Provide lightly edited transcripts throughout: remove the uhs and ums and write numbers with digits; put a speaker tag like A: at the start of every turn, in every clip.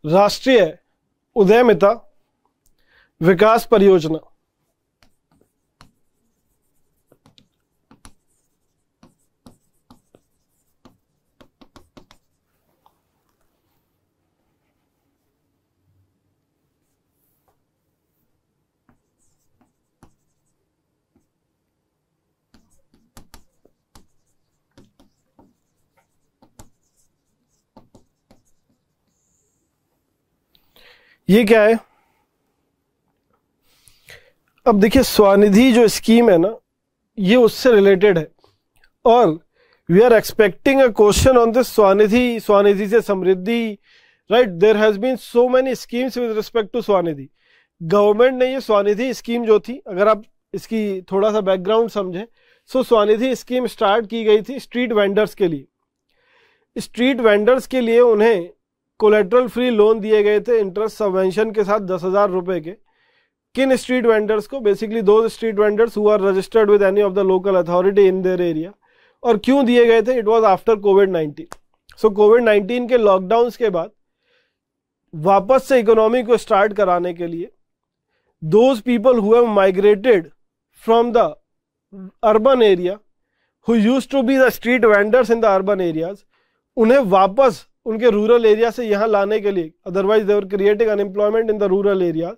A: राष्ट्रीय उद्यमिता विकास परियोजना। ये क्या है? अब देखिए, स्वनिधि जो स्कीम है ना, ये उससे रिलेटेड है और we are expecting a question on this Svanidhi, Svanidhi से Samriddhi, right. There has been so many schemes with respect to Svanidhi. Government ने ये स्वनिधि स्कीम जो थी, अगर आप इसकी थोड़ा सा बैकग्राउंड समझें, सो स्वनिधि स्कीम स्टार्ट की गई थी स्ट्रीट वेंडर्स के लिए। स्ट्रीट वेंडर्स के लिए उन्हें कोलेट्रल फ्री लोन दिए गए थे इंटरेस्ट सबवेंशन के साथ 10,000 रुपए के। किन स्ट्रीट वेंडर्स को? Basically to street vendors who are registered with any of the local authority in their area. और क्यों दिए गए थे? इट वाज आफ्टर कोविड-19। सो कोविड-19 के लॉकडाउन्स के बाद वापस से इकोनॉमी को स्टार्ट कराने के लिए those people who have migrated from the urban area who used to be the street vendors in the urban areas, उन्हें वापस उनके रूरल एरिया से यहां लाने के लिए, otherwise they were creating unemployment in the rural areas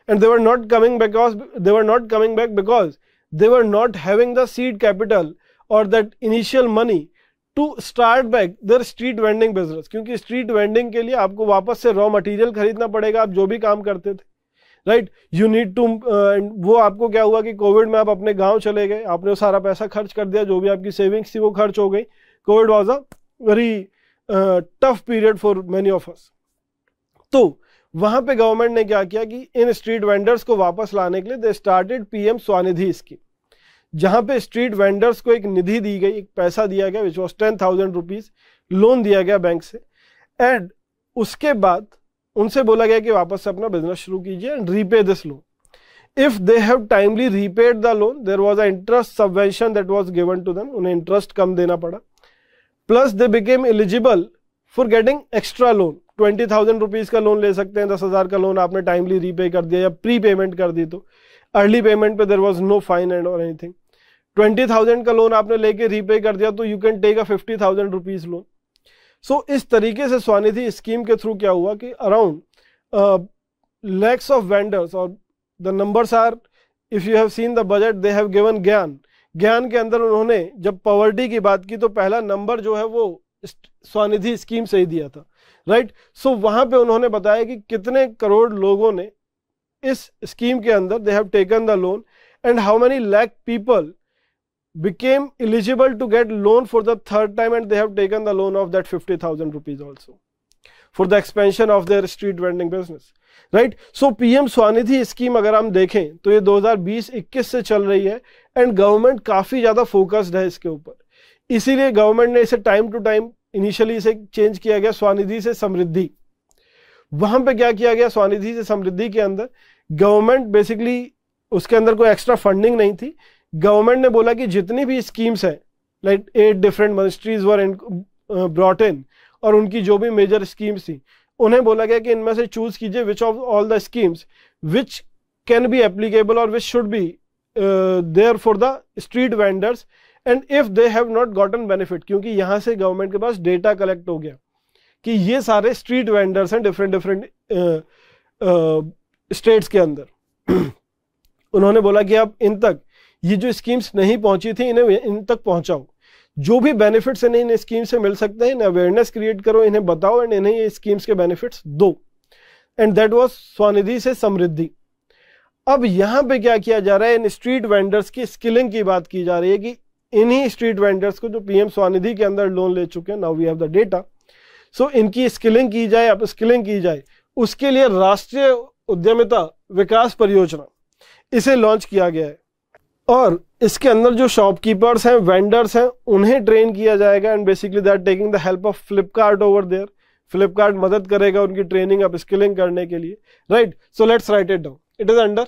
A: and they were not coming back because they were not having the seed capital or that initial money to start back their street vending business। क्योंकि street vending के लिए आपको वापस से raw material खरीदना पड़ेगा, आप जो भी काम करते थे, राइट। यू नीड टू, वो आपको क्या हुआ कि कोविड में आप अपने गांव चले गए, आपने सारा पैसा खर्च कर दिया, जो भी आपकी सेविंग्स थी वो खर्च हो गई। Covid was a very tough period for many of us. तो वहां पे गवर्नमेंट ने क्या किया कि इन स्ट्रीट वेंडर्स को वापस लाने के लिए they started PM Svanidhi scheme, जहां पे स्ट्रीट वेंडर्स को एक निधि दी गई, एक पैसा दिया गया विच वॉज 10,000 रुपीज, लोन दिया गया बैंक से। एंड उसके बाद उनसे बोला गया कि वापस से अपना बिजनेस शुरू कीजिए and repay this loan. If they have timely repaid the loan, there was a interest subvention that was given to them, उन्हें इंटरेस्ट कम देना पड़ा। Plus they became eligible for getting extra loan. 20,000 rupees का loan ले सकते हैं, 10,000 का loan आपने टाइमली रीपे कर दिया या प्री पेमेंट कर दी तो अर्ली पेमेंट पे there was no fine and और एनीथिंग। 20,000 का लोन आपने लेके रीपे कर दिया तो you can take a 50,000 rupees loan. So इस तरीके से स्वनिधि स्कीम के थ्रू क्या हुआ कि अराउंड लैक्स ऑफ वेंडर्स, और the numbers are, if you have seen the budget, they have given ज्ञान के अंदर उन्होंने जब पॉवर्टी की बात की तो पहला नंबर जो है वो स्वनिधि स्कीम से ही दिया था, राइट। सो वहां पे उन्होंने बताया कि कितने करोड़ लोगों ने इस स्कीम के अंदर they have taken the loan and how many lakh people became eligible to get loan for the third time and they have taken the loan of that 50,000 rupees also for the expansion of their street vending business, right। so PM Svanidhi scheme अगर हम देखें तो ये 2020-21 से चल रही है and government काफी ज्यादा फोकस्ड है इसके ऊपर। इसीलिए गवर्नमेंट ने इसे टाइम टू टाइम इनिशियली इसे चेंज किया गया स्वनिधि से समृद्धि। वहां पे क्या किया गया, स्वनिधि से समृद्धि के अंदर गवर्नमेंट बेसिकली, उसके अंदर कोई एक्स्ट्रा फंडिंग नहीं थी। गवर्नमेंट ने बोला कि जितनी भी स्कीम्स हैं, like 8 different ministries were brought in, और उनकी जो भी मेजर स्कीम्स थी उन्हें बोला गया कि इनमें से चूज कीजिए which of all the schemes which can be applicable और which should be there for the street vendors and if they have not gotten benefit. क्योंकि यहां से गवर्नमेंट के पास डेटा कलेक्ट हो गया कि ये सारे स्ट्रीट वेंडर्स हैं डिफरेंट स्टेट्स के अंदर। उन्होंने बोला कि अब इन तक ये जो स्कीम्स नहीं पहुंची थी इन्हें इन तक पहुंचाओ, जो भी बेनिफिट्स इन्हें इन स्कीम से मिल सकते हैं, इन्हें अवेयरनेस क्रिएट करो, इन्हें बताओ एंड इन्हें ये स्कीम्स के बेनिफिट्स दो। एंड दैट वाज स्वनिधि से समृद्धि। अब यहां पे क्या किया जा रहा है, इन स्ट्रीट वेंडर्स की स्किलिंग की बात की जा रही है कि इन्हीं स्ट्रीट वेंडर्स को जो पीएम स्वनिधि के अंदर लोन ले चुके हैं, now we have the data, so इनकी स्किलिंग की जाए, अब स्किलिंग की जाए, उसके लिए राष्ट्रीय उद्यमिता विकास परियोजना इसे लॉन्च किया गया है। और इसके अंदर जो शॉपकीपर्स हैं, वेंडर्स हैं, उन्हें ट्रेन किया जाएगा and basically they are taking the help of Flipkart over there. Flipkart मदद करेगा उनकी ट्रेनिंग अप स्किलिंग करने के लिए, right. So let's write it down. It is under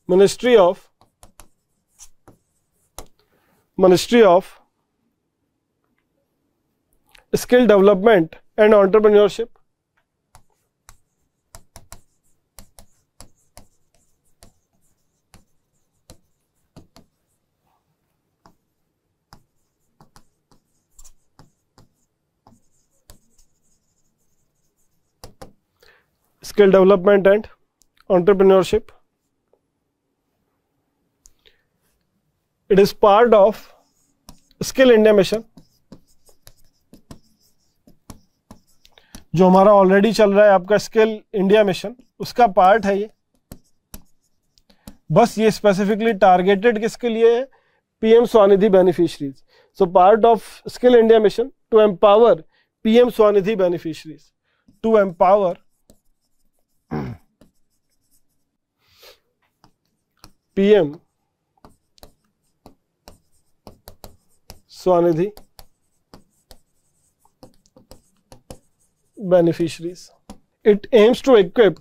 A: ministry of skill development and entrepreneurship. Skill development and entrepreneurship. It is part of Skill India Mission, जो हमारा already चल रहा है आपका स्किल इंडिया मिशन, उसका पार्ट है ये. बस ये स्पेसिफिकली टारगेटेड किसके लिए है? PM Svanidhi beneficiaries. So part of skill India mission to empower PM Svanidhi beneficiaries, to empower PM Svanidhi beneficiaries. It aims to equip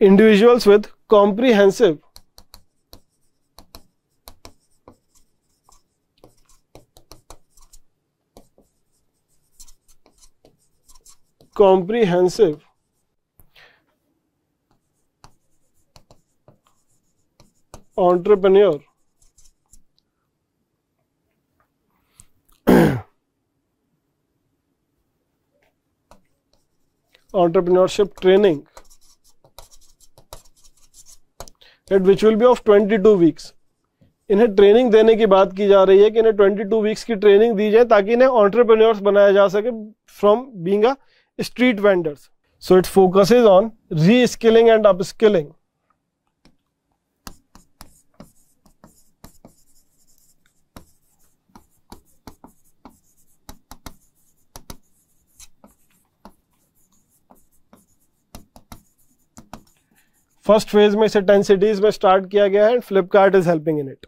A: individuals with comprehensive entrepreneurship training, which will be of 22 weeks. इन्हें training देने की बात की जा रही है कि इन्हें 22 वीक्स की ट्रेनिंग दी जाए ताकि इन्हें एंटरप्रेन्योर्स बनाया जा सके from being a street vendors. So it focuses on री skilling and upskilling. First phase में इसे 10 सिटीज में स्टार्ट किया गया है and Flipkart is helping in it.